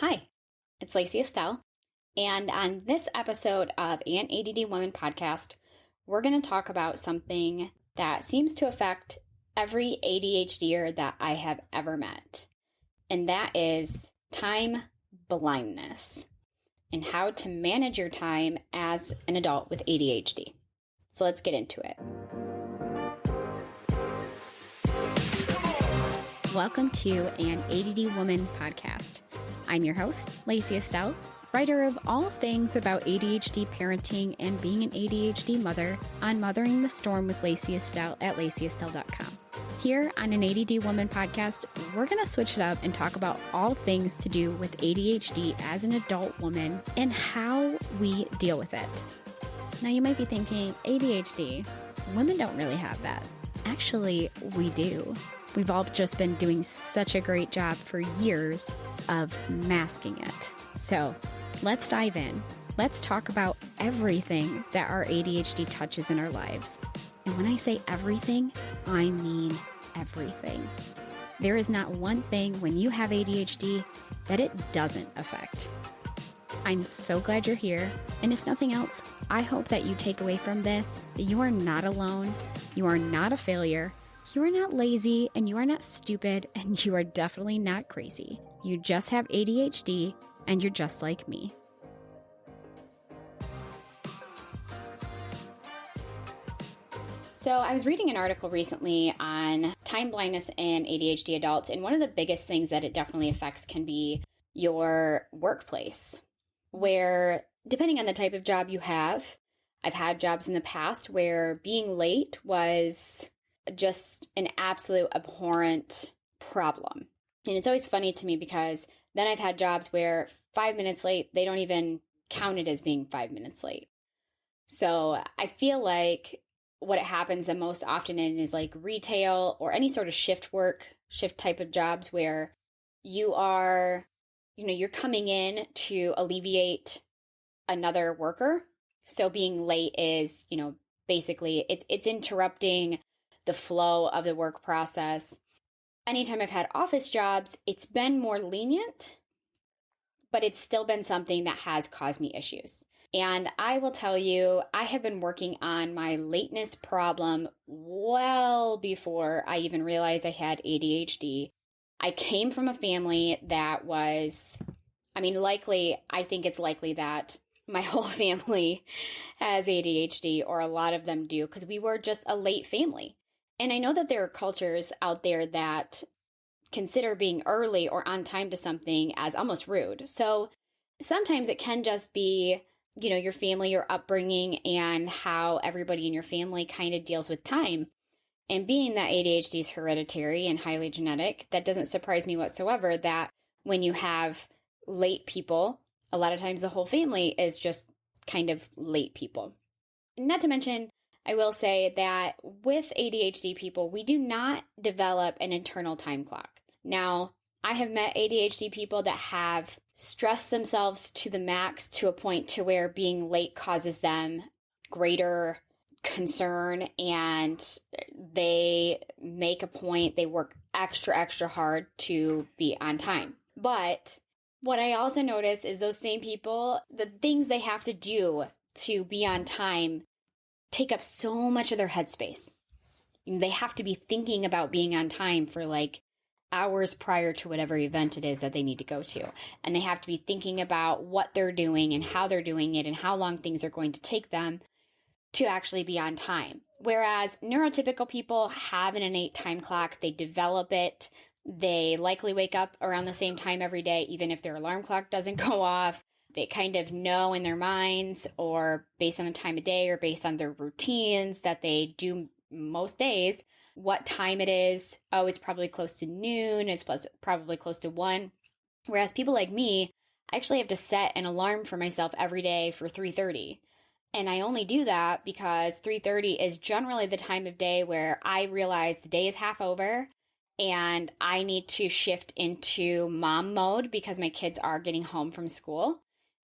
Hi, it's Lacy Estelle, and on this episode of An ADD Woman podcast, we're going to talk about something that seems to affect every ADHDer that I have ever met, and that is time blindness and how to manage your time as an adult with ADHD. So let's get into it. Welcome to An ADD Woman podcast. I'm your host, Lacy Estelle, writer of all things about ADHD parenting and being an ADHD mother on Mothering the Storm with Lacy Estelle at lacyestelle.com. Here on An ADD Woman podcast, we're going to switch it up and talk about all things to do with ADHD as an adult woman and how we deal with it. Now, you might be thinking, ADHD, women don't really have that. Actually, we do. We've all just been doing such a great job for years of masking it. So let's dive in. Let's talk about everything that our ADHD touches in our lives. And when I say everything, I mean everything. There is not one thing when you have ADHD that it doesn't affect. I'm so glad you're here. And if nothing else, I hope that you take away from this that you are not alone, you are not a failure, you are not lazy, and you are not stupid, and you are definitely not crazy. You just have ADHD, and you're just like me. So I was reading an article recently on time blindness and ADHD adults, and one of the biggest things that it definitely affects can be your workplace, where depending on the type of job you have, I've had jobs in the past where being late was just an absolute abhorrent problem. And it's always funny to me because then I've had jobs where 5 minutes late, they don't even count it as being 5 minutes late. So I feel like what it happens the most often in is like retail or any sort of shift type of jobs where you are, you're coming in to alleviate another worker. So being late is, basically it's interrupting the flow of the work process. Anytime I've had office jobs, it's been more lenient, but it's still been something that has caused me issues. And I will tell you, I have been working on my lateness problem well before I even realized I had ADHD. I came from a family that was, I think it's likely that my whole family has ADHD, or a lot of them do, because we were just a late family. And I know that there are cultures out there that consider being early or on time to something as almost rude. So sometimes it can just be, your family, your upbringing, and how everybody in your family kind of deals with time. And being that ADHD is hereditary and highly genetic, that doesn't surprise me whatsoever that when you have late people, a lot of times the whole family is just kind of late people. Not to mention, I will say that with ADHD people, we do not develop an internal time clock. Now, I have met ADHD people that have stressed themselves to the max to a point to where being late causes them greater concern, and they make a point, they work extra hard to be on time. But what I also notice is those same people, the things they have to do to be on time take up so much of their headspace. They have to be thinking about being on time for like hours prior to whatever event it is that they need to go to. And they have to be thinking about what they're doing and how they're doing it and how long things are going to take them to actually be on time. Whereas neurotypical people have an innate time clock. They develop it. They likely wake up around the same time every day, even if their alarm clock doesn't go off. They kind of know in their minds, or based on the time of day or based on their routines that they do most days, what time it is. Oh, it's probably close to noon. It's probably close to 1. Whereas people like me, I actually have to set an alarm for myself every day for 3:30. And I only do that because 3:30 is generally the time of day where I realize the day is half over and I need to shift into mom mode because my kids are getting home from school.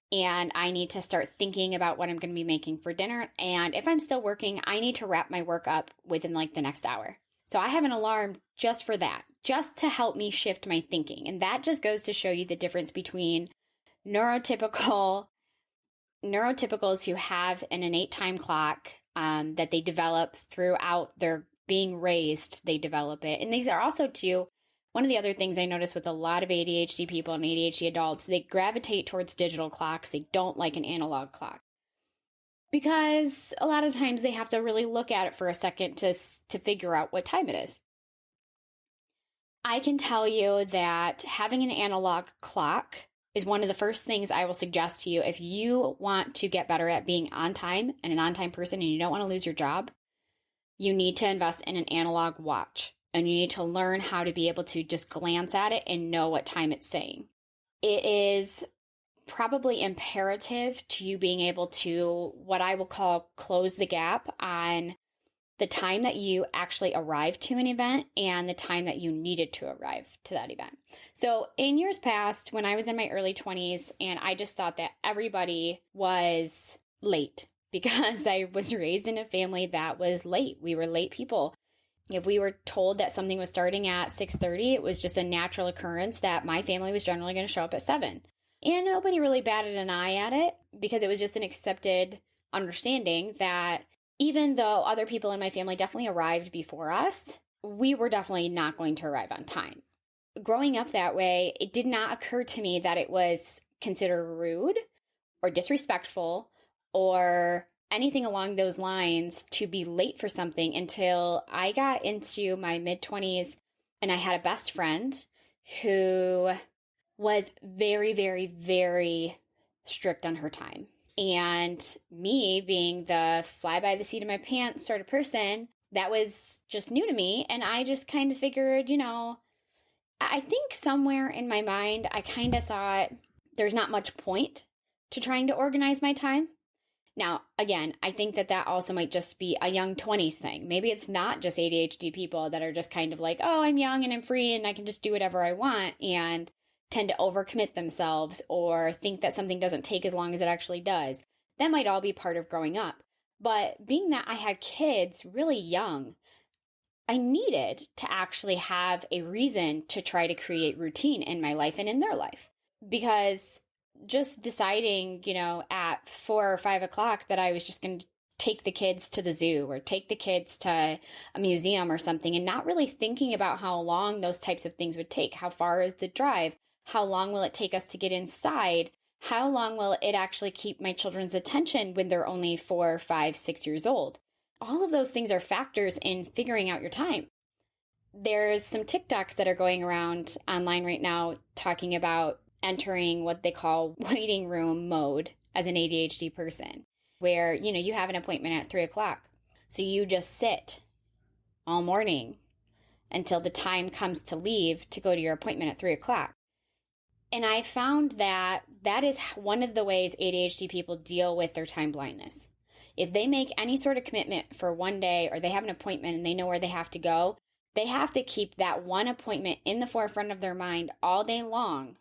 And I need to start thinking about what I'm going to be making for dinner. And if I'm still working, I need to wrap my work up within like the next hour. So I have an alarm just for that, just to help me shift my thinking. And that just goes to show you the difference between neurotypicals who have an innate time clock that they develop throughout their being raised, they develop it. And these are also too, one of the other things I notice with a lot of ADHD people and ADHD adults, they gravitate towards digital clocks. They don't like an analog clock because a lot of times they have to really look at it for a second to figure out what time it is. I can tell you that having an analog clock is one of the first things I will suggest to you if you want to get better at being on time and an on-time person and you don't want to lose your job. You need to invest in an analog watch, and you need to learn how to be able to just glance at it and know what time it's saying. It is probably imperative to you being able to, what I will call, close the gap on the time that you actually arrived to an event and the time that you needed to arrive to that event. So in years past, when I was in my early 20s, and I just thought that everybody was late because I was raised in a family that was late. We were late people. If we were told that something was starting at 6:30, it was just a natural occurrence that my family was generally going to show up at 7. And nobody really batted an eye at it because it was just an accepted understanding that even though other people in my family definitely arrived before us, we were definitely not going to arrive on time. Growing up that way, it did not occur to me that it was considered rude or disrespectful or anything along those lines to be late for something until I got into my mid-20s and I had a best friend who was very, very, very strict on her time. And me being the fly by the seat of my pants sort of person, that was just new to me. And I just kind of figured, I think somewhere in my mind, I kind of thought there's not much point to trying to organize my time. Now, again, I think that also might just be a young 20s thing. Maybe it's not just ADHD people that are just kind of like, oh, I'm young and I'm free and I can just do whatever I want, and tend to overcommit themselves or think that something doesn't take as long as it actually does. That might all be part of growing up. But being that I had kids really young, I needed to actually have a reason to try to create routine in my life and in their life. Because just deciding, at 4 or 5 o'clock that I was just going to take the kids to the zoo or take the kids to a museum or something, and not really thinking about how long those types of things would take. How far is the drive? How long will it take us to get inside? How long will it actually keep my children's attention when they're only 4, 5, 6 years old? All of those things are factors in figuring out your time. There's some TikToks that are going around online right now talking about entering what they call waiting room mode as an ADHD person, where, you have an appointment at 3 o'clock. So you just sit all morning until the time comes to leave to go to your appointment at 3 o'clock. And I found that is one of the ways ADHD people deal with their time blindness. If they make any sort of commitment for one day, or they have an appointment and they know where they have to go, they have to keep that one appointment in the forefront of their mind all day long.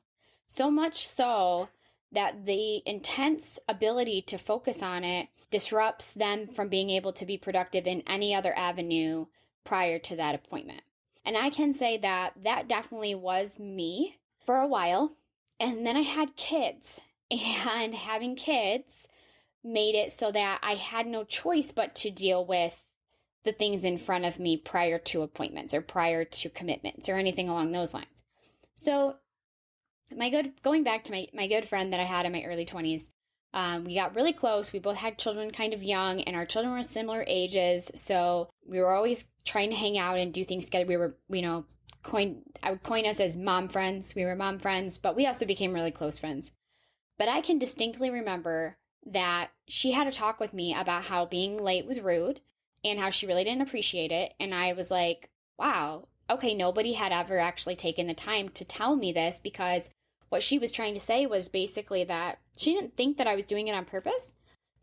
So much so that the intense ability to focus on it disrupts them from being able to be productive in any other avenue prior to that appointment. And I can say that definitely was me for a while. And then I had kids, and having kids made it so that I had no choice but to deal with the things in front of me prior to appointments or prior to commitments or anything along those lines. So going back to my good friend that I had in my early 20s, we got really close. We both had children kind of young, and our children were similar ages. So we were always trying to hang out and do things together. We were, I would coin us as mom friends. We were mom friends, but we also became really close friends. But I can distinctly remember that she had a talk with me about how being late was rude and how she really didn't appreciate it. And I was like, wow, okay, nobody had ever actually taken the time to tell me this, because what she was trying to say was basically that she didn't think that I was doing it on purpose,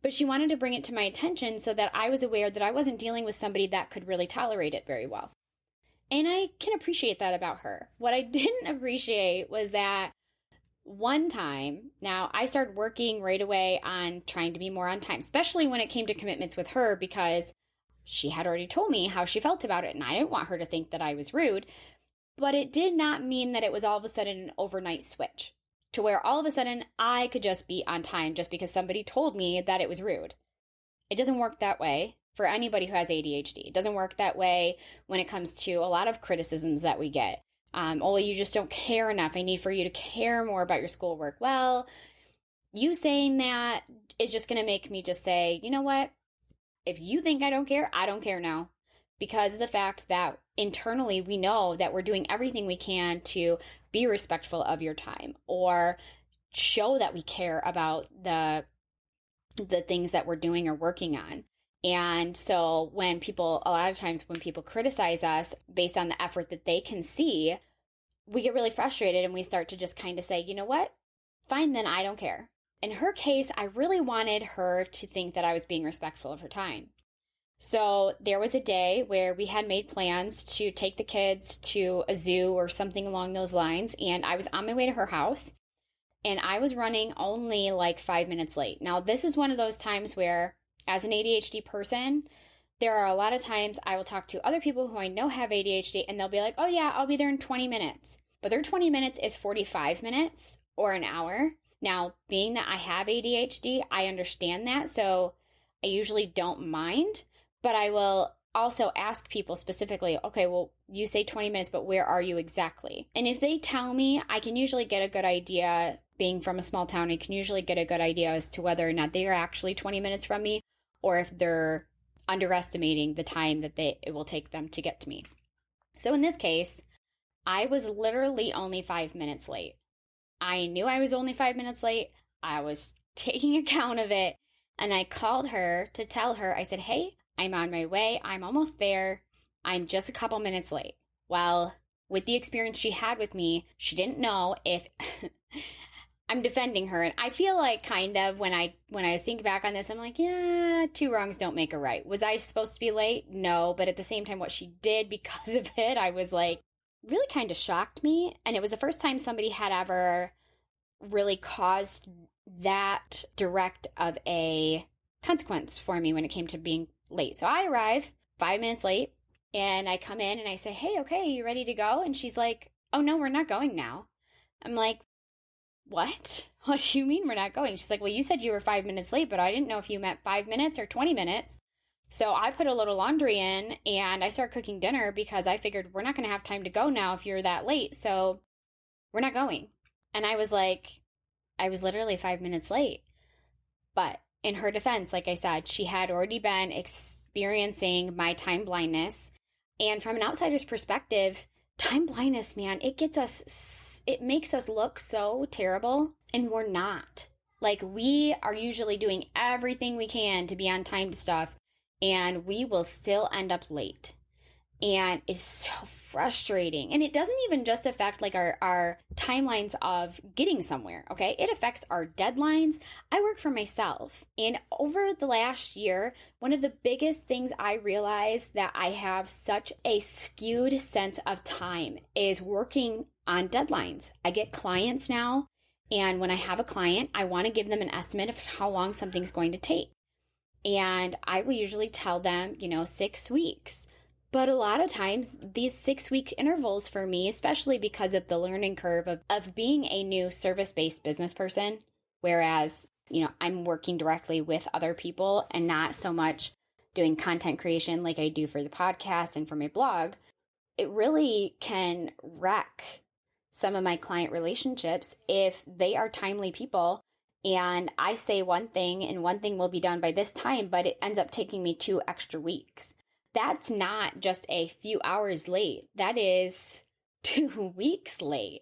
but she wanted to bring it to my attention so that I was aware that I wasn't dealing with somebody that could really tolerate it very well. And I can appreciate that about her. What I didn't appreciate was that one time, now I started working right away on trying to be more on time, especially when it came to commitments with her, because she had already told me how she felt about it, and I didn't want her to think that I was rude. But it did not mean that it was all of a sudden an overnight switch to where all of a sudden I could just be on time just because somebody told me that it was rude. It doesn't work that way for anybody who has ADHD. It doesn't work that way when it comes to a lot of criticisms that we get. Oh, you just don't care enough. I need for you to care more about your schoolwork. Well, you saying that is just going to make me just say, you know what? If you think I don't care now. Because of the fact that internally we know that we're doing everything we can to be respectful of your time or show that we care about the things that we're doing or working on. And so a lot of times when people criticize us based on the effort that they can see, we get really frustrated and we start to just kind of say, you know what? Fine, then I don't care. In her case, I really wanted her to think that I was being respectful of her time. So there was a day where we had made plans to take the kids to a zoo or something along those lines, and I was on my way to her house, and I was running only like 5 minutes late. Now, this is one of those times where, as an ADHD person, there are a lot of times I will talk to other people who I know have ADHD, and they'll be like, oh yeah, I'll be there in 20 minutes. But their 20 minutes is 45 minutes or an hour. Now, being that I have ADHD, I understand that, so I usually don't mind. But I will also ask people specifically, okay, well, you say 20 minutes, but where are you exactly? And if they tell me, I can usually get a good idea. Being from a small town, I can usually get a good idea as to whether or not they are actually 20 minutes from me or if they're underestimating the time that it will take them to get to me. So in this case, I was literally only 5 minutes late. I knew I was only 5 minutes late. I was taking account of it. And I called her to tell her, I said, hey, I'm on my way. I'm almost there. I'm just a couple minutes late. Well, with the experience she had with me, she didn't know if I'm defending her. And I feel like kind of when I think back on this, I'm like, yeah, two wrongs don't make a right. Was I supposed to be late? No. But at the same time, what she did because of it, I was like, really kind of shocked me. And it was the first time somebody had ever really caused that direct of a consequence for me when it came to being late. So I arrive 5 minutes late and I come in and I say, hey, okay, you ready to go? And she's like, oh no, we're not going now. I'm like, what? What do you mean we're not going? She's like, well, you said you were 5 minutes late, but I didn't know if you meant 5 minutes or 20 minutes. So I put a little laundry in and I start cooking dinner because I figured we're not going to have time to go now if you're that late. So we're not going. And I was like, I was literally 5 minutes late. But in her defense, like I said, she had already been experiencing my time blindness. And from an outsider's perspective, time blindness, man, it makes us look so terrible, and we're not. Like, we are usually doing everything we can to be on time to stuff, and we will still end up late. And it's so frustrating. And it doesn't even just affect like our timelines of getting somewhere, okay? It affects our deadlines. I work for myself. And over the last year, one of the biggest things I realized that I have such a skewed sense of time is working on deadlines. I get clients now, and when I have a client, I want to give them an estimate of how long something's going to take. And I will usually tell them, 6 weeks. But a lot of times, these 6-week intervals for me, especially because of the learning curve of being a new service-based business person, whereas, I'm working directly with other people and not so much doing content creation like I do for the podcast and for my blog, it really can wreck some of my client relationships if they are timely people and I say one thing and one thing will be done by this time, but it ends up taking me 2 extra weeks. That's not just a few hours late. That is 2 weeks late.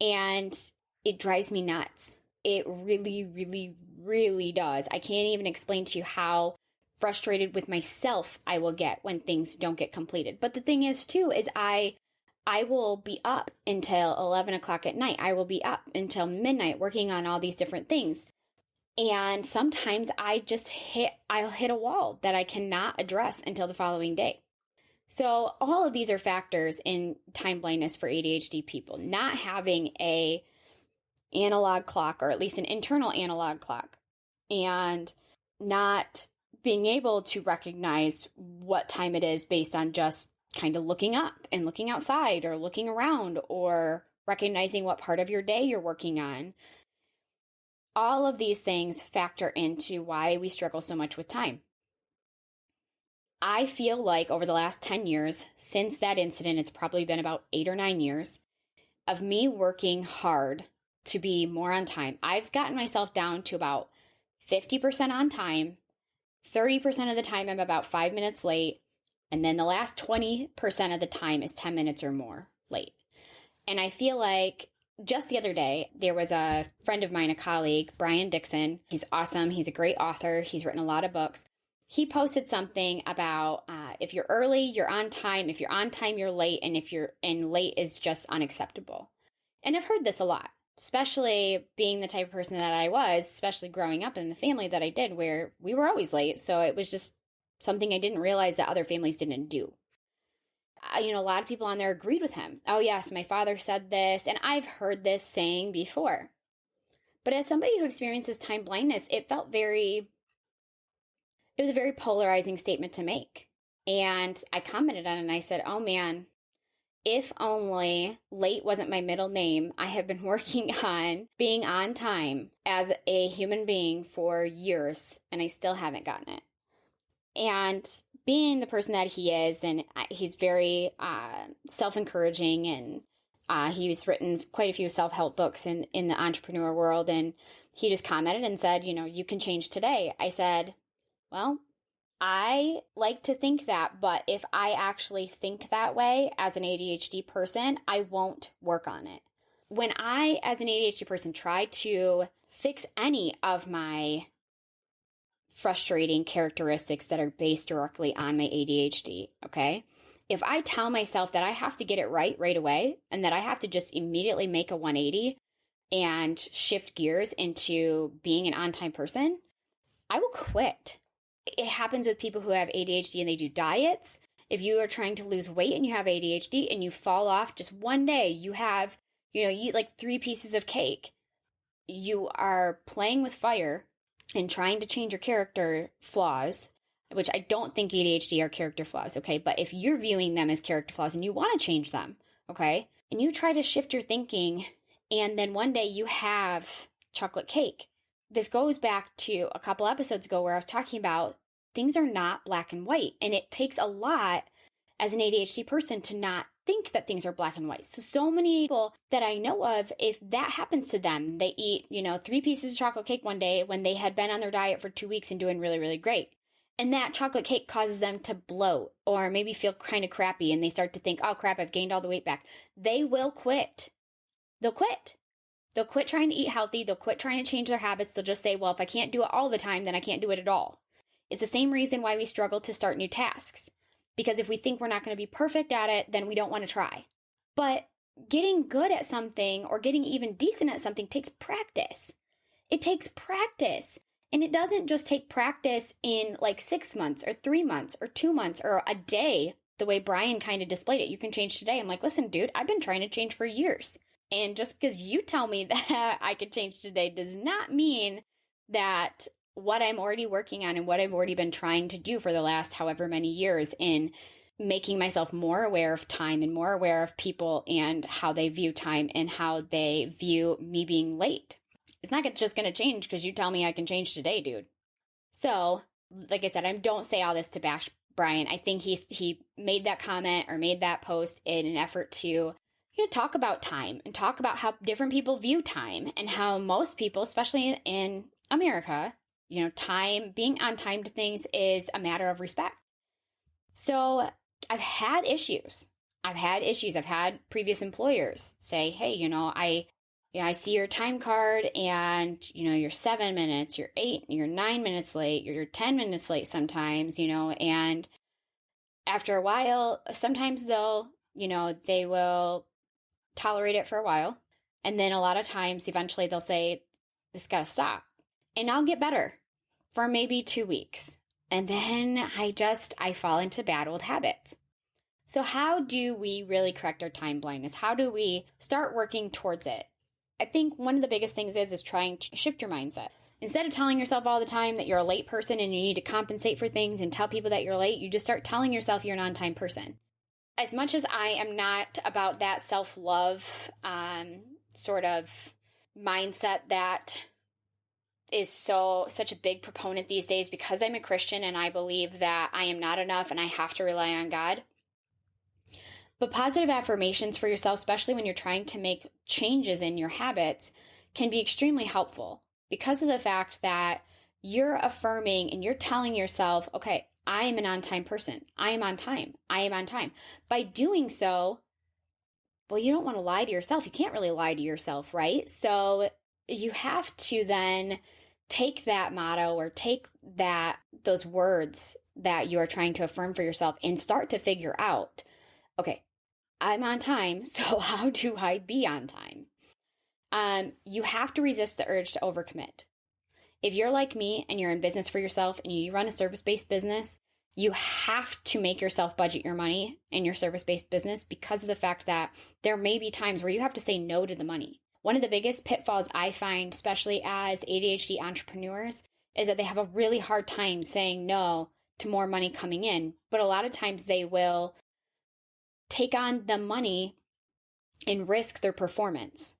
And it drives me nuts. It really, really, really does. I can't even explain to you how frustrated with myself I will get when things don't get completed. But the thing is, too, is I will be up until 11 o'clock at night. I will be up until midnight working on all these different things. And sometimes I'll hit a wall that I cannot address until the following day. So all of these are factors in time blindness for ADHD people. Not having a analog clock, or at least an internal analog clock, and not being able to recognize what time it is based on just kind of looking up and looking outside or looking around or recognizing what part of your day you're working on. All of these things factor into why we struggle so much with time. I feel like over the last 10 years, since that incident, it's probably been about 8 or 9 years of me working hard to be more on time. I've gotten myself down to about 50% on time. 30% of the time I'm about 5 minutes late. And then the last 20% of the time is 10 minutes or more late. And I feel like just the other day, there was a friend of mine, a colleague, Brian Dixon. He's awesome. He's a great author. He's written a lot of books. He posted something about if you're early, you're on time. If you're on time, you're late. And late is just unacceptable. And I've heard this a lot, especially being the type of person that I was, especially growing up in the family that I did where we were always late. So it was just something I didn't realize that other families didn't do. A lot of people on there agreed with him. Oh, yes, my father said this, and I've heard this saying before. But as somebody who experiences time blindness, it was a very polarizing statement to make. And I commented on it and I said, oh man, if only late wasn't my middle name. I have been working on being on time as a human being for years, and I still haven't gotten it. And being the person that he is, and he's very self-encouraging, and he's written quite a few self-help books in the entrepreneur world, and he just commented and said, you can change today. I said, well, I like to think that, but if I actually think that way as an ADHD person, I won't work on it. When I, as an ADHD person, try to fix any of my frustrating characteristics that are based directly on my ADHD, okay? If I tell myself that I have to get it right away and that I have to just immediately make a 180 and shift gears into being an on-time person, I will quit. It happens with people who have ADHD and they do diets. If you are trying to lose weight and you have ADHD and you fall off just one day, you eat like 3 pieces of cake. You are playing with fire and trying to change your character flaws, which I don't think ADHD are character flaws, okay? But if you're viewing them as character flaws and you want to change them, okay? And you try to shift your thinking and then one day you have chocolate cake. This goes back to a couple episodes ago where I was talking about things are not black and white. And it takes a lot as an ADHD person to not think that things are black and white. So many people that I know of, if that happens to them, they eat, 3 pieces of chocolate cake one day when they had been on their diet for 2 weeks and doing really, really great. And that chocolate cake causes them to bloat or maybe feel kind of crappy. And they start to think, oh crap, I've gained all the weight back. They will quit. They'll quit. They'll quit trying to eat healthy. They'll quit trying to change their habits. They'll just say, well, if I can't do it all the time, then I can't do it at all. It's the same reason why we struggle to start new tasks. Because if we think we're not going to be perfect at it, then we don't want to try. But getting good at something or getting even decent at something takes practice. It takes practice. And it doesn't just take practice in like 6 months or 3 months or 2 months or a day, the way Brian kind of displayed it. You can change today. I'm like, listen, dude, I've been trying to change for years. And just because you tell me that I could change today does not mean that what I'm already working on and what I've already been trying to do for the last however many years in making myself more aware of time and more aware of people and how they view time and how they view me being late. It's not just going to change because you tell me I can change today, dude. So, like I said, I don't say all this to bash Brian. I think he made that comment or made that post in an effort to talk about time and talk about how different people view time and how most people, especially in America, time, being on time to things is a matter of respect. So I've had issues. I've had previous employers say, hey, I see your time card and, you're 7 minutes, you're 8, you're 9 minutes late, you're 10 minutes late sometimes, and after a while, sometimes they will tolerate it for a while. And then a lot of times, eventually they'll say, this got to stop. And I'll get better for maybe 2 weeks. And then I fall into bad old habits. So how do we really correct our time blindness? How do we start working towards it? I think one of the biggest things is trying to shift your mindset. Instead of telling yourself all the time that you're a late person and you need to compensate for things and tell people that you're late, you just start telling yourself you're an on-time person. as much as I am not about that self-love sort of mindset that is such a big proponent these days, because I'm a Christian and I believe that I am not enough and I have to rely on God. But positive affirmations for yourself, especially when you're trying to make changes in your habits, can be extremely helpful because of the fact that you're affirming and you're telling yourself, okay, I am an on-time person. I am on time. I am on time. By doing so, well, you don't want to lie to yourself. You can't really lie to yourself, right? So you have to then take that motto or take those words that you are trying to affirm for yourself and start to figure out, okay, I'm on time, so how do I be on time? You have to resist the urge to overcommit. If you're like me and you're in business for yourself and you run a service-based business, you have to make yourself budget your money in your service-based business because of the fact that there may be times where you have to say no to the money. One of the biggest pitfalls I find, especially as ADHD entrepreneurs, is that they have a really hard time saying no to more money coming in. But a lot of times they will take on the money and risk their performance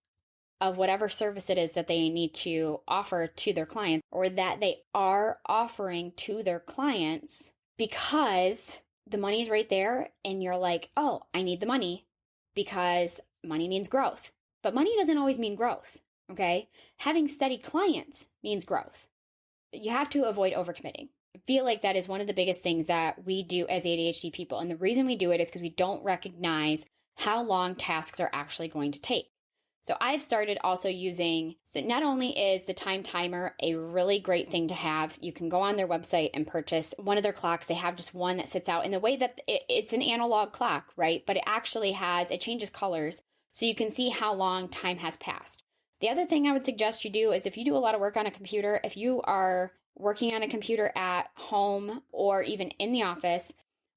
of whatever service it is that they need to offer to their clients or that they are offering to their clients, because the money's right there and you're like, oh, I need the money because money means growth. But money doesn't always mean growth, okay? Having steady clients means growth. You have to avoid overcommitting. I feel like that is one of the biggest things that we do as ADHD people. And the reason we do it is because we don't recognize how long tasks are actually going to take. So I've started also so not only is the time timer a really great thing to have, you can go on their website and purchase one of their clocks. They have just one that sits out in the way that it's an analog clock, right? But it changes colors so you can see how long time has passed. The other thing I would suggest you do is if you do a lot of work on a computer, if you are working on a computer at home or even in the office,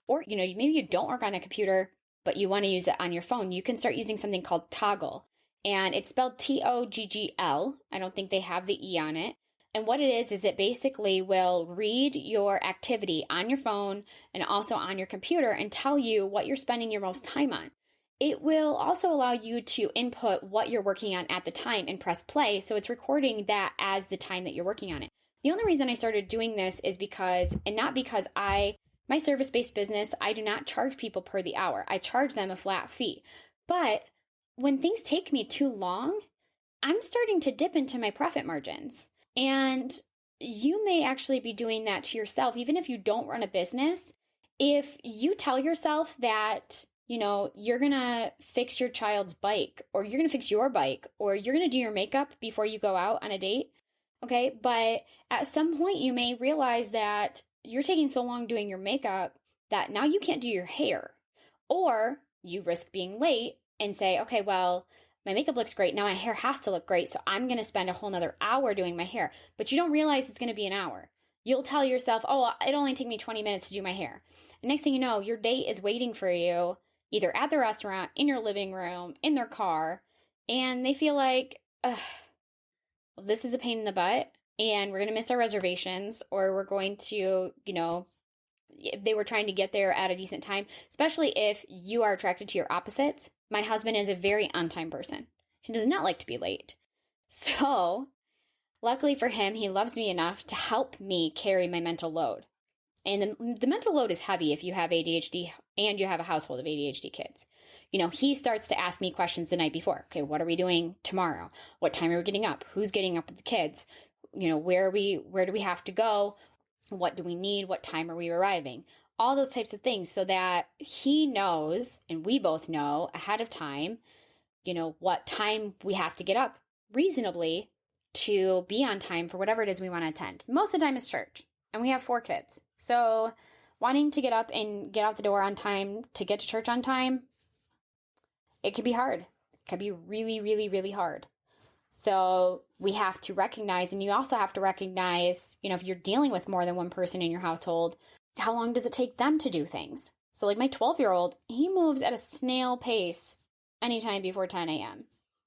or maybe you don't work on a computer, but you want to use it on your phone, you can start using something called Toggle. And it's spelled Toggl. I don't think they have the E on it. And what it is it basically will read your activity on your phone and also on your computer and tell you what you're spending your most time on. It will also allow you to input what you're working on at the time and press play. So it's recording that as the time that you're working on it. The only reason I started doing this is not because my service-based business, I do not charge people per the hour. I charge them a flat fee. But when things take me too long, I'm starting to dip into my profit margins. And you may actually be doing that to yourself, even if you don't run a business. If you tell yourself that, you're going to fix your child's bike, or you're going to fix your bike, or you're going to do your makeup before you go out on a date, okay? But at some point you may realize that you're taking so long doing your makeup that now you can't do your hair, or you risk being late and say, okay, well, my makeup looks great. Now my hair has to look great. So I'm going to spend a whole nother hour doing my hair. But you don't realize it's going to be an hour. You'll tell yourself, oh, it'll only take me 20 minutes to do my hair. And next thing you know, your date is waiting for you either at the restaurant, in your living room, in their car. And they feel like, well, this is a pain in the butt. And we're going to miss our reservations, or we're going to, if they were trying to get there at a decent time, especially if you are attracted to your opposites. My husband is a very on-time person. He does not like to be late. So, luckily for him, he loves me enough to help me carry my mental load. And the mental load is heavy if you have ADHD and you have a household of ADHD kids. He starts to ask me questions the night before. Okay, what are we doing tomorrow? What time are we getting up? Who's getting up with the kids? Where do we have to go? What do we need? What time are we arriving? All those types of things, so that he knows and we both know ahead of time, what time we have to get up reasonably to be on time for whatever it is we want to attend. Most of the time is church, and we have 4 kids. So wanting to get up and get out the door on time to get to church on time, it can be hard. It can be really, really, really hard. So we have to recognize, and you also have to recognize, if you're dealing with more than one person in your household, how long does it take them to do things? So like my 12-year-old, he moves at a snail pace anytime before 10 a.m.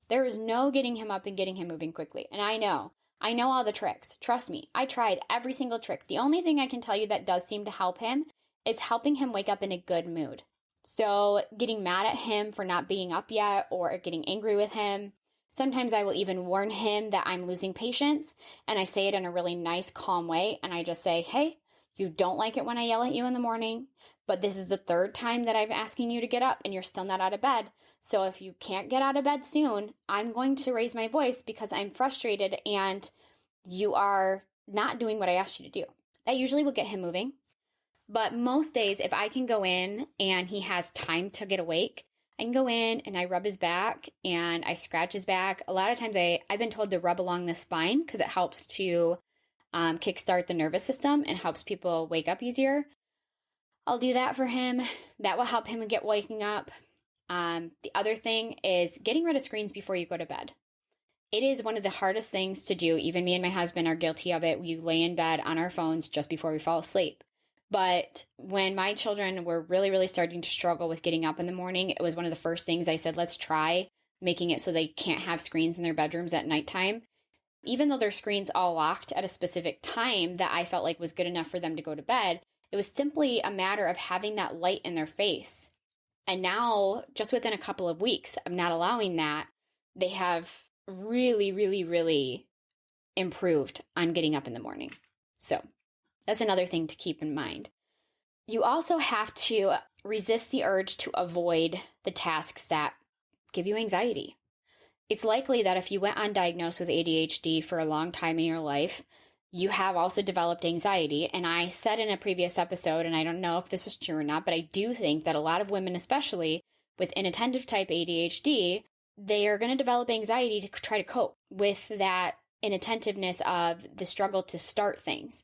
There is no getting him up and getting him moving quickly. And I know all the tricks. Trust me, I tried every single trick. The only thing I can tell you that does seem to help him is helping him wake up in a good mood. So getting mad at him for not being up yet or getting angry with him. Sometimes I will even warn him that I'm losing patience, and I say it in a really nice, calm way. And I just say, hey, you don't like it when I yell at you in the morning, but this is the third time that I'm asking you to get up and you're still not out of bed. So if you can't get out of bed soon, I'm going to raise my voice because I'm frustrated and you are not doing what I asked you to do. That usually will get him moving. But most days, if I can go in and he has time to get awake, I can go in and I rub his back and I scratch his back. A lot of times I've been told to rub along the spine because it helps to kickstart the nervous system and helps people wake up easier. I'll do that for him. That will help him get waking up. The other thing is getting rid of screens before you go to bed. It is one of the hardest things to do. Even me and my husband are guilty of it. We lay in bed on our phones just before we fall asleep. But when my children were really, really starting to struggle with getting up in the morning, it was one of the first things I said, let's try making it so they can't have screens in their bedrooms at nighttime. Even though their screens all locked at a specific time that I felt like was good enough for them to go to bed, it was simply a matter of having that light in their face. And now, just within a couple of weeks of not allowing that, they have really, really, really improved on getting up in the morning. So that's another thing to keep in mind. You also have to resist the urge to avoid the tasks that give you anxiety. It's likely that if you went undiagnosed with ADHD for a long time in your life, you have also developed anxiety. And I said in a previous episode, and I don't know if this is true or not, but I do think that a lot of women, especially with inattentive type ADHD, they are going to develop anxiety to try to cope with that inattentiveness of the struggle to start things.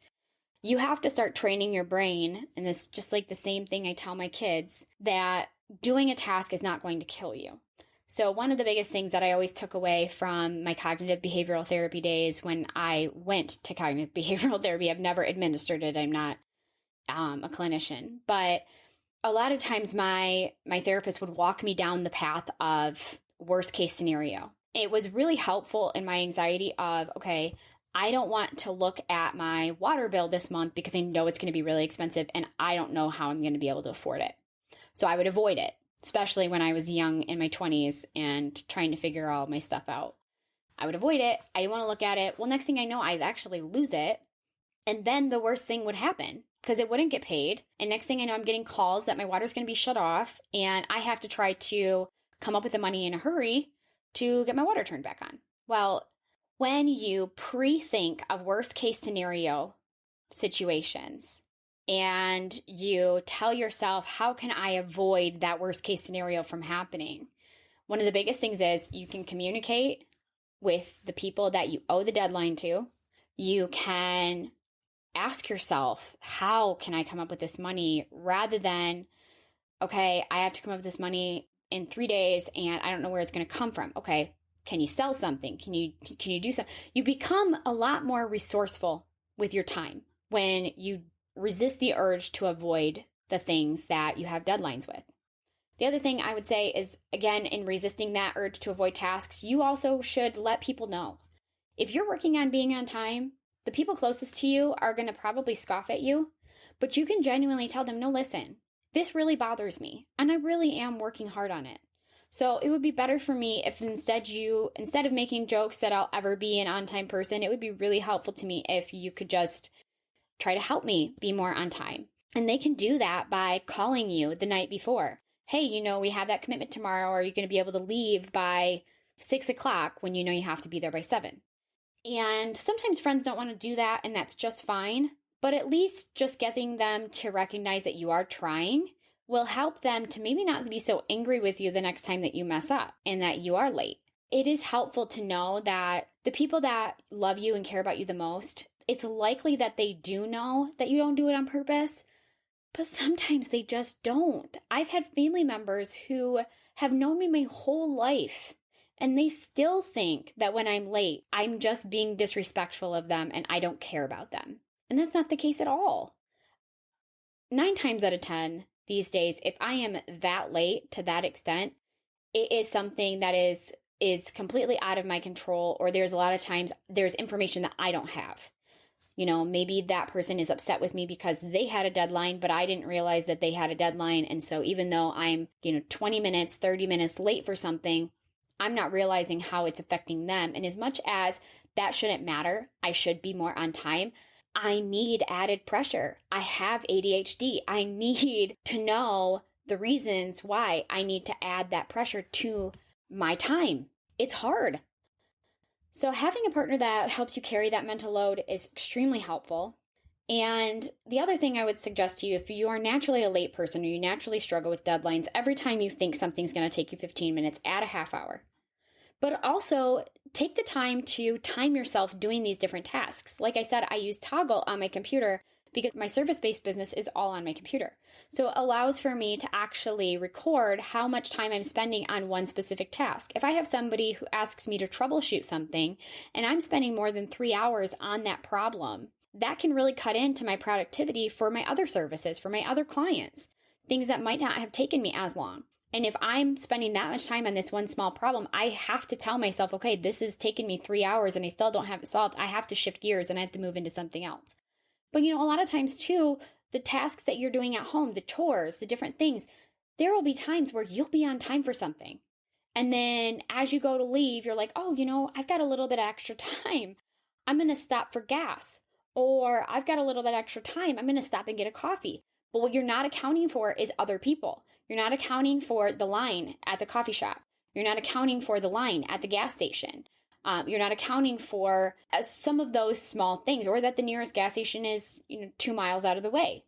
You have to start training your brain, and this is just like the same thing I tell my kids, that doing a task is not going to kill you. So one of the biggest things that I always took away from my cognitive behavioral therapy days when I went to cognitive behavioral therapy, I've never administered it, I'm not a clinician, but a lot of times my therapist would walk me down the path of worst case scenario. It was really helpful in my anxiety of, okay, I don't want to look at my water bill this month because I know it's going to be really expensive and I don't know how I'm going to be able to afford it. So I would avoid it, especially when I was young in my 20s and trying to figure all my stuff out. I would avoid it. I didn't want to look at it. Well, next thing I know, I'd actually lose it. And then the worst thing would happen because it wouldn't get paid. And next thing I know, I'm getting calls that my water's going to be shut off and I have to try to come up with the money in a hurry to get my water turned back on. Well, when you pre-think of worst case scenario situations and you tell yourself, how can I avoid that worst case scenario from happening? One of the biggest things is you can communicate with the people that you owe the deadline to. You can ask yourself, how can I come up with this money, rather than, okay, I have to come up with this money in 3 days and I don't know where it's going to come from. Okay, can you sell something? Can you do something? You become a lot more resourceful with your time when you resist the urge to avoid the things that you have deadlines with. The other thing I would say is, again, in resisting that urge to avoid tasks, you also should let people know. If you're working on being on time, the people closest to you are going to probably scoff at you, but you can genuinely tell them, no, listen, this really bothers me and I really am working hard on it. So it would be better for me if instead of making jokes that I'll ever be an on-time person, it would be really helpful to me if you could just try to help me be more on time. And they can do that by calling you the night before. Hey, we have that commitment tomorrow. Are you going to be able to leave by 6 o'clock when you know you have to be there by 7? And sometimes friends don't want to do that, and that's just fine. But at least just getting them to recognize that you are trying will help them to maybe not be so angry with you the next time that you mess up and that you are late. It is helpful to know that the people that love you and care about you the most, it's likely that they do know that you don't do it on purpose, but sometimes they just don't. I've had family members who have known me my whole life, and they still think that when I'm late, I'm just being disrespectful of them and I don't care about them. And that's not the case at all. 9 times out of 10, these days, if I am that late to that extent, it is something that is completely out of my control, or there's a lot of times there's information that I don't have. Maybe that person is upset with me because they had a deadline, but I didn't realize that they had a deadline. And so even though I'm, 20 minutes, 30 minutes late for something, I'm not realizing how it's affecting them. And as much as that shouldn't matter, I should be more on time. I need added pressure. I have ADHD. I need to know the reasons why I need to add that pressure to my time. It's hard. So having a partner that helps you carry that mental load is extremely helpful. And the other thing I would suggest to you, if you are naturally a late person or you naturally struggle with deadlines, every time you think something's going to take you 15 minutes, add a half hour. But also take the time to time yourself doing these different tasks. Like I said, I use Toggle on my computer because my service-based business is all on my computer. So it allows for me to actually record how much time I'm spending on one specific task. If I have somebody who asks me to troubleshoot something and I'm spending more than 3 hours on that problem, that can really cut into my productivity for my other services, for my other clients, things that might not have taken me as long. And if I'm spending that much time on this one small problem, I have to tell myself, okay, this has taken me 3 hours and I still don't have it solved. I have to shift gears and I have to move into something else. But a lot of times too, the tasks that you're doing at home, the chores, the different things, there will be times where you'll be on time for something. And then as you go to leave, you're like, oh, I've got a little bit of extra time. I'm going to stop for gas. Or I've got a little bit extra time. I'm going to stop and get a coffee. But what you're not accounting for is other people. You're not accounting for the line at the coffee shop. You're not accounting for the line at the gas station. You're not accounting for some of those small things, or that the nearest gas station is 2 miles out of the way.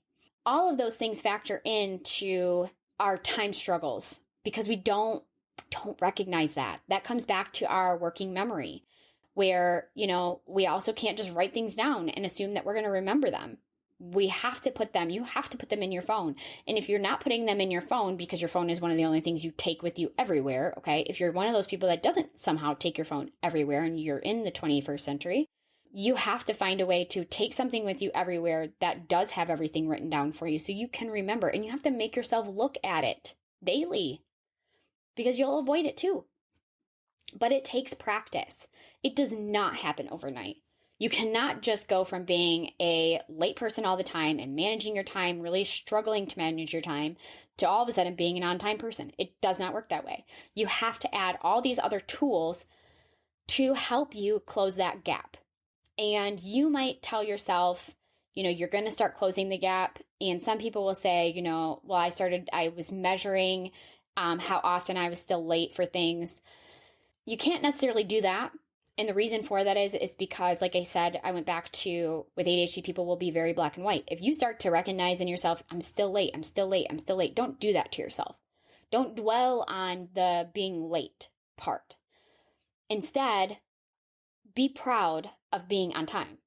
All of those things factor into our time struggles because we don't recognize that. That comes back to our working memory where, we also can't just write things down and assume that we're going to remember them. You have to put them in your phone. And if you're not putting them in your phone because your phone is one of the only things you take with you everywhere, okay, if you're one of those people that doesn't somehow take your phone everywhere and you're in the 21st century, you have to find a way to take something with you everywhere that does have everything written down for you so you can remember. And you have to make yourself look at it daily because you'll avoid it too. But it takes practice. It does not happen overnight. You cannot just go from being a late person all the time and managing your time, really struggling to manage your time, to all of a sudden being an on-time person. It does not work that way. You have to add all these other tools to help you close that gap. And you might tell yourself, you're going to start closing the gap. And some people will say, well, I was measuring how often I was still late for things. You can't necessarily do that. And the reason for that is because, like I said, I went back to with ADHD, people will be very black and white. If you start to recognize in yourself, I'm still late, don't do that to yourself. Don't dwell on the being late part. Instead, be proud of being on time.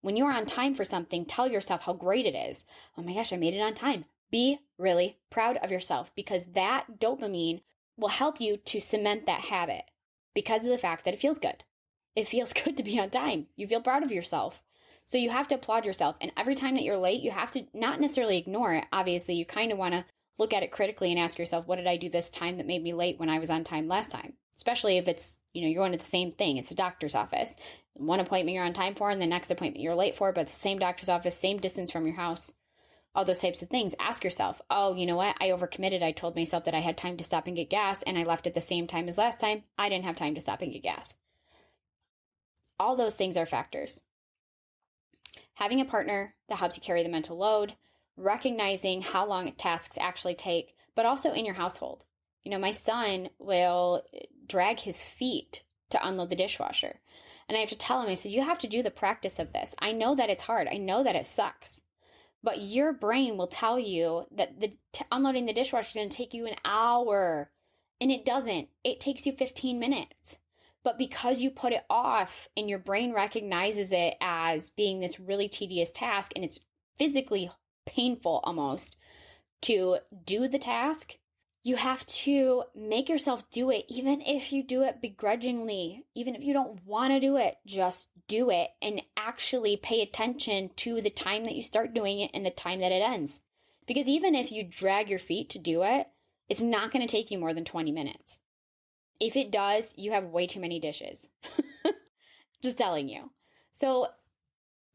When you're on time for something, tell yourself how great it is. Oh my gosh, I made it on time. Be really proud of yourself because that dopamine will help you to cement that habit because of the fact that it feels good. It feels good to be on time. You feel proud of yourself. So you have to applaud yourself. And every time that you're late, you have to not necessarily ignore it. Obviously, you kind of want to look at it critically and ask yourself, what did I do this time that made me late when I was on time last time? Especially if it's, you're going to the same thing. It's a doctor's office. One appointment you're on time for and the next appointment you're late for, but it's the same doctor's office, same distance from your house. All those types of things. Ask yourself, oh, you know what? I overcommitted. I told myself that I had time to stop and get gas and I left at the same time as last time. I didn't have time to stop and get gas. All those things are factors. Having a partner that helps you carry the mental load, recognizing how long tasks actually take, but also in your household. My son will drag his feet to unload the dishwasher. And I have to tell him, I said, you have to do the practice of this. I know that it's hard. I know that it sucks. But your brain will tell you that unloading the dishwasher is going to take you an hour. And it doesn't. It takes you 15 minutes. But because you put it off and your brain recognizes it as being this really tedious task and it's physically painful almost to do the task, you have to make yourself do it, even if you do it begrudgingly, even if you don't want to do it, just do it and actually pay attention to the time that you start doing it and the time that it ends. Because even if you drag your feet to do it, it's not going to take you more than 20 minutes. If it does, you have way too many dishes. Just telling you. So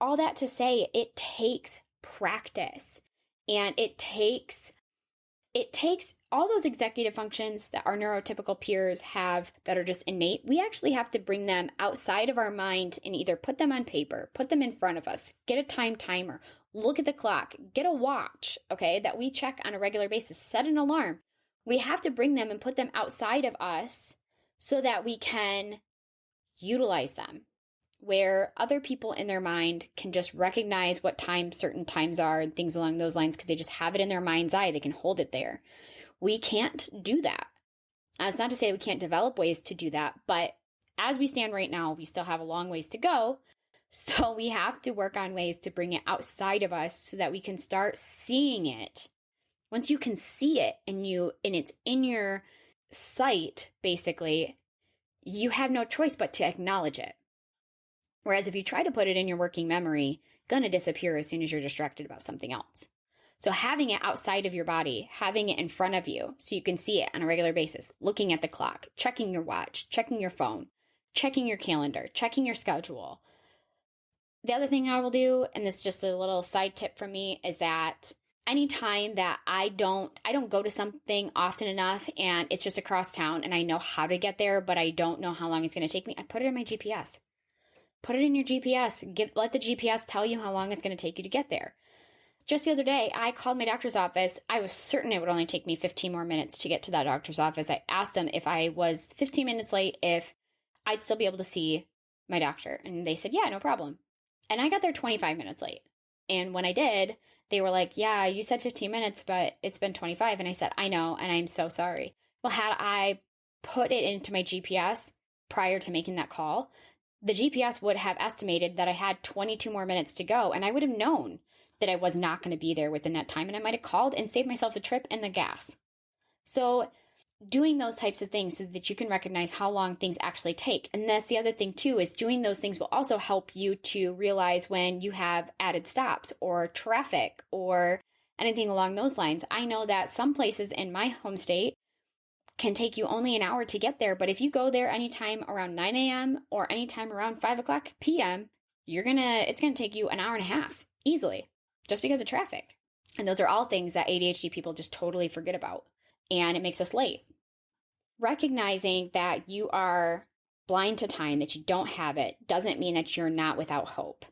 all that to say, it takes practice, and it takes all those executive functions that our neurotypical peers have that are just innate. We actually have to bring them outside of our mind and either put them on paper, put them in front of us, get a timer, look at the clock, get a watch, okay, that we check on a regular basis, set an alarm. We have to bring them and put them outside of us so that we can utilize them, where other people in their mind can just recognize what time certain times are and things along those lines because they just have it in their mind's eye. They can hold it there. We can't do that. It's not to say we can't develop ways to do that, but as we stand right now, we still have a long ways to go. So we have to work on ways to bring it outside of us so that we can start seeing it. Once you can see it and it's in your sight, basically, you have no choice but to acknowledge it. Whereas if you try to put it in your working memory, it's going to disappear as soon as you're distracted about something else. So having it outside of your body, having it in front of you so you can see it on a regular basis, looking at the clock, checking your watch, checking your phone, checking your calendar, checking your schedule. The other thing I will do, and this is just a little side tip from me, is that anytime that I don't go to something often enough and it's just across town and I know how to get there, but I don't know how long it's going to take me, I put it in my GPS. Put it in your GPS. Let the GPS tell you how long it's going to take you to get there. Just the other day, I called my doctor's office. I was certain it would only take me 15 more minutes to get to that doctor's office. I asked them if I was 15 minutes late, if I'd still be able to see my doctor. And they said, yeah, no problem. And I got there 25 minutes late. And when I did, they were like, yeah, you said 15 minutes, but it's been 25. And I said, I know, and I'm so sorry. Well, had I put it into my GPS prior to making that call, the GPS would have estimated that I had 22 more minutes to go, and I would have known that I was not going to be there within that time, and I might have called and saved myself the trip and the gas. So doing those types of things so that you can recognize how long things actually take. And that's the other thing too, is doing those things will also help you to realize when you have added stops or traffic or anything along those lines. I know that some places in my home state can take you only an hour to get there, but if you go there anytime around 9 a.m. or anytime around 5 o'clock p.m., it's gonna take you an hour and a half easily, just because of traffic. And those are all things that ADHD people just totally forget about, and it makes us late. Recognizing that you are blind to time, that you don't have it, doesn't mean that you're not without hope.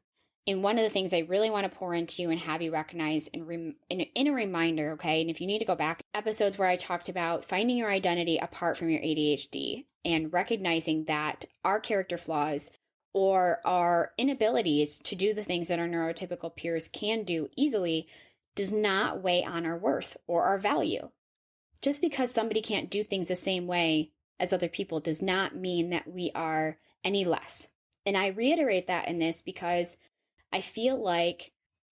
And one of the things I really want to pour into you and have you recognize in a reminder, okay, and if you need to go back, episodes where I talked about finding your identity apart from your ADHD and recognizing that our character flaws or our inabilities to do the things that our neurotypical peers can do easily does not weigh on our worth or our value. Just because somebody can't do things the same way as other people does not mean that we are any less. And I reiterate that in this because I feel like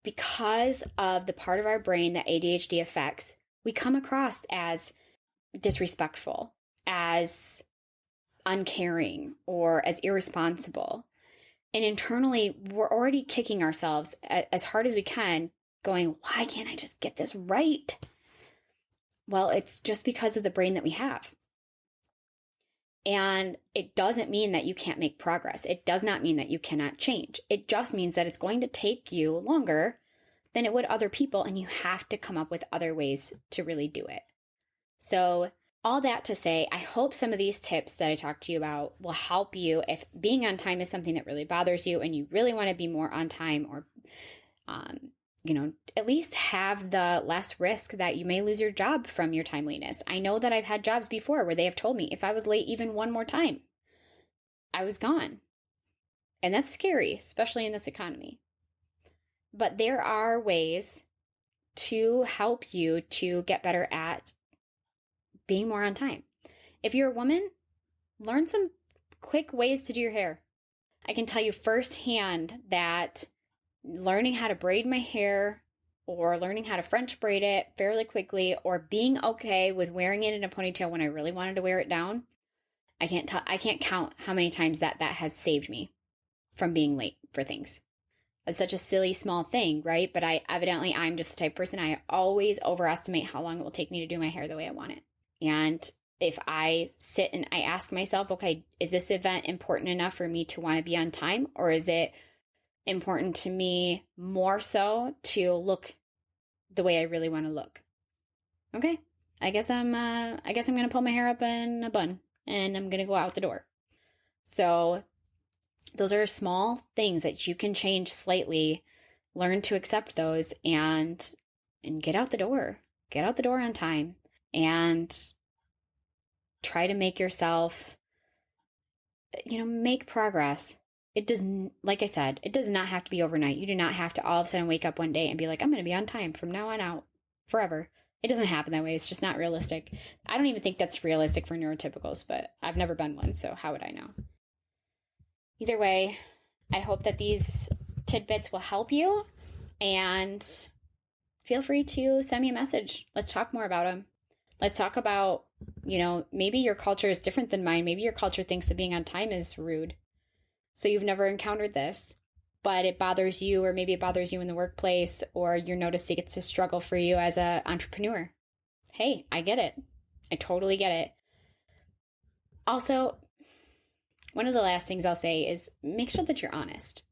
because of the part of our brain that ADHD affects, we come across as disrespectful, as uncaring, or as irresponsible. And internally, we're already kicking ourselves as hard as we can, going, why can't I just get this right? Well, it's just because of the brain that we have. And it doesn't mean that you can't make progress. It does not mean that you cannot change. It just means that it's going to take you longer than it would other people, and you have to come up with other ways to really do it. So all that to say, I hope some of these tips that I talked to you about will help you if being on time is something that really bothers you and you really want to be more on time, or at least have the less risk that you may lose your job from your timeliness. I know that I've had jobs before where they have told me if I was late even one more time, I was gone. And that's scary, especially in this economy. But there are ways to help you to get better at being more on time. If you're a woman, learn some quick ways to do your hair. I can tell you firsthand that learning how to braid my hair or learning how to French braid it fairly quickly, or being okay with wearing it in a ponytail when I really wanted to wear it down, I can't count how many times that has saved me from being late for things. It's such a silly small thing, right? But I'm just the type of person, I always overestimate how long it will take me to do my hair the way I want it. And if I sit and I ask myself, okay, is this event important enough for me to want to be on time? Or is it important to me more so to look the way I really want to look. Okay, I guess I'm going to pull my hair up in a bun and I'm going to go out the door. So those are small things that you can change slightly, learn to accept those, and get out the door. Get out the door on time and try to make yourself, make progress. It doesn't, like I said, it does not have to be overnight. You do not have to all of a sudden wake up one day and be like, I'm going to be on time from now on out forever. It doesn't happen that way. It's just not realistic. I don't even think that's realistic for neurotypicals, but I've never been one, so how would I know? Either way, I hope that these tidbits will help you, and feel free to send me a message. Let's talk more about them. Let's talk about, maybe your culture is different than mine. Maybe your culture thinks that being on time is rude. So you've never encountered this, but it bothers you, or maybe it bothers you in the workplace, or you're noticing it's a struggle for you as an entrepreneur. Hey, I get it. I totally get it. Also, one of the last things I'll say is make sure that you're honest.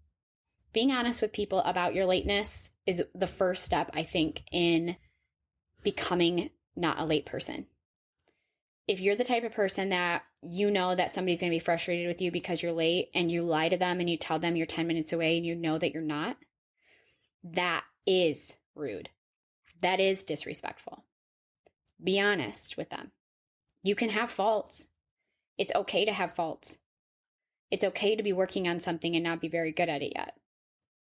Being honest with people about your lateness is the first step, I think, in becoming not a late person. If you're the type of person that that somebody's going to be frustrated with you because you're late, and you lie to them and you tell them you're 10 minutes away and you know that you're not, that is rude. That is disrespectful. Be honest with them. You can have faults. It's okay to have faults. It's okay to be working on something and not be very good at it yet.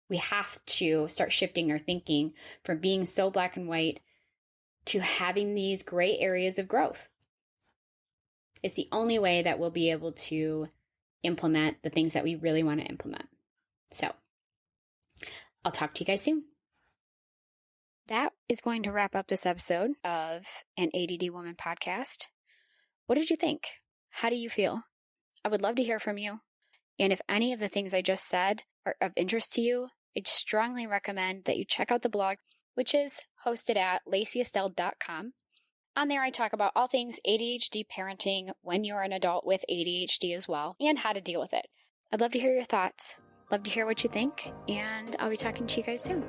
We have to start shifting our thinking from being so black and white to having these gray areas of growth. It's the only way that we'll be able to implement the things that we really want to implement. So, I'll talk to you guys soon. That is going to wrap up this episode of an ADD Woman podcast. What did you think? How do you feel? I would love to hear from you. And if any of the things I just said are of interest to you, I'd strongly recommend that you check out the blog, which is hosted at lacyestelle.com. On there, I talk about all things ADHD parenting when you're an adult with ADHD as well, and how to deal with it. I'd love to hear your thoughts. Love to hear what you think, and I'll be talking to you guys soon.